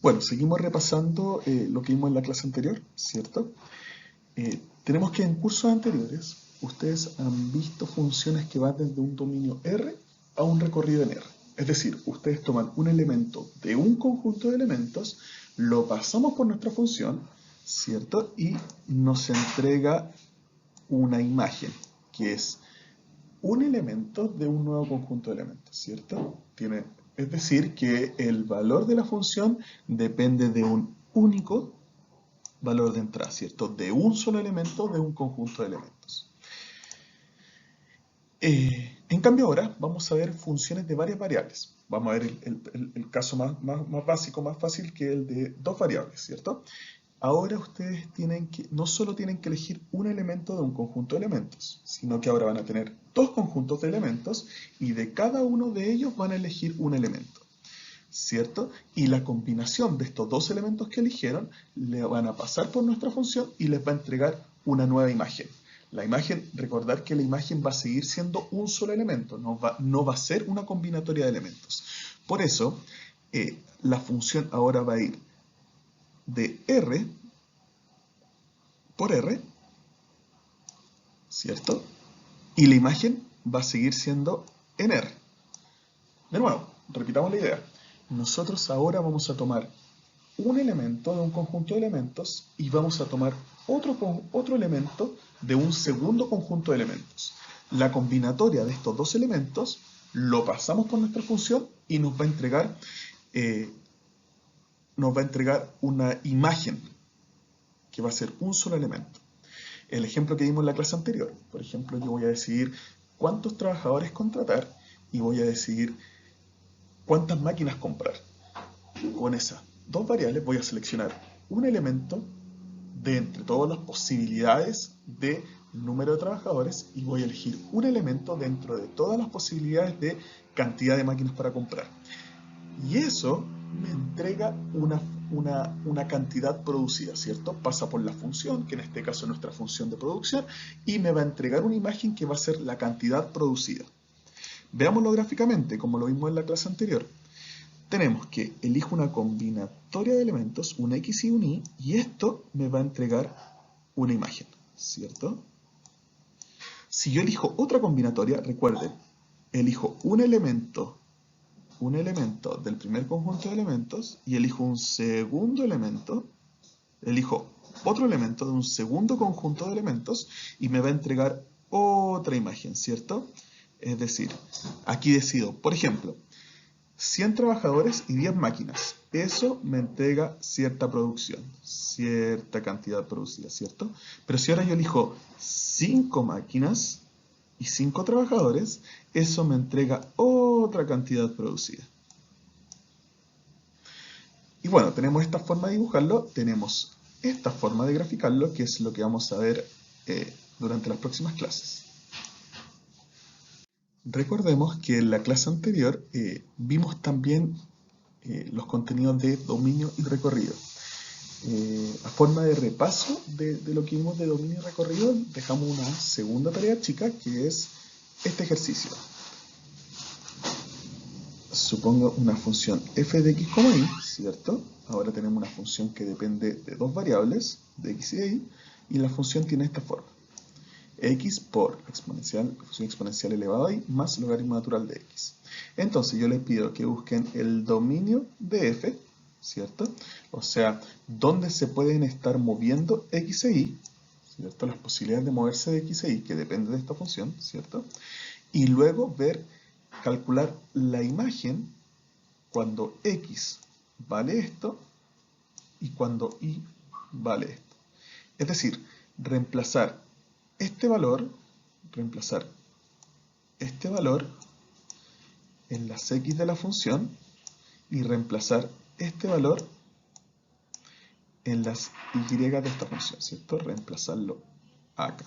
Bueno, seguimos repasando lo que vimos en la clase anterior, ¿cierto? Tenemos que en cursos anteriores ustedes han visto funciones que van desde un dominio R a un recorrido en R. Es decir, ustedes toman un elemento de un conjunto de elementos, lo pasamos por nuestra función, ¿cierto? Y nos entrega una imagen, que es un elemento de un nuevo conjunto de elementos, ¿cierto? Es decir, que el valor de la función depende de un único valor de entrada, ¿cierto? De un solo elemento de un conjunto de elementos. En cambio ahora vamos a ver funciones de varias variables. Vamos a ver el caso más básico, más fácil, que el de dos variables, ¿cierto? Ahora ustedes no solo tienen que elegir un elemento de un conjunto de elementos, sino que ahora van a tener dos conjuntos de elementos y de cada uno de ellos van a elegir un elemento, ¿cierto? Y la combinación de estos dos elementos que eligieron le van a pasar por nuestra función y les va a entregar una nueva imagen. La imagen, recordar que la imagen va a seguir siendo un solo elemento, no va a ser una combinatoria de elementos. Por eso, la función ahora va a ir de R por R, ¿cierto? Y la imagen va a seguir siendo en R. De nuevo, repitamos la idea. Nosotros ahora vamos a tomar un elemento de un conjunto de elementos y vamos a tomar otro elemento de un segundo conjunto de elementos. La combinatoria de estos dos elementos lo pasamos por nuestra función y nos va a entregar una imagen que va a ser un solo elemento. El ejemplo que vimos en la clase anterior, por ejemplo, yo voy a decidir cuántos trabajadores contratar y voy a decidir cuántas máquinas comprar. Con esas dos variables voy a seleccionar un elemento de entre todas las posibilidades de número de trabajadores y voy a elegir un elemento dentro de todas las posibilidades de cantidad de máquinas para comprar. Y eso me entrega una cantidad producida, ¿cierto? Pasa por la función, que en este caso es nuestra función de producción, y me va a entregar una imagen que va a ser la cantidad producida. Veámoslo gráficamente, como lo vimos en la clase anterior. Tenemos que elijo una combinatoria de elementos, un X y un Y, y esto me va a entregar una imagen, ¿cierto? Si yo elijo otra combinatoria, recuerden, elijo un elemento del primer conjunto de elementos y elijo un segundo elemento, elijo otro elemento de un segundo conjunto de elementos y me va a entregar otra imagen, ¿cierto? Es decir, aquí decido, por ejemplo, 100 trabajadores y 10 máquinas. Eso me entrega cierta producción, cierta cantidad producida, ¿cierto? Pero si ahora yo elijo 5 máquinas y 5 trabajadores, eso me entrega otra cantidad producida. Y bueno, tenemos esta forma de dibujarlo, tenemos esta forma de graficarlo, que es lo que vamos a ver durante las próximas clases. Recordemos que en la clase anterior vimos también los contenidos de dominio y recorrido. A forma de repaso de lo que vimos de dominio y recorrido, dejamos una segunda tarea chica, que es este ejercicio. Supongo una función f de x como y, ¿cierto? Ahora tenemos una función que depende de dos variables, de x y de y, y la función tiene esta forma. X por función exponencial elevado a y más logaritmo natural de x. Entonces yo les pido que busquen el dominio de f, ¿cierto? O sea, dónde se pueden estar moviendo x e y, ¿cierto? Las posibilidades de moverse de x e y, que depende de esta función, ¿cierto? Y luego calcular la imagen cuando x vale esto y cuando y vale esto. Es decir, reemplazar este valor en las x de la función y reemplazar este valor en las y de esta función, ¿cierto? Reemplazarlo acá.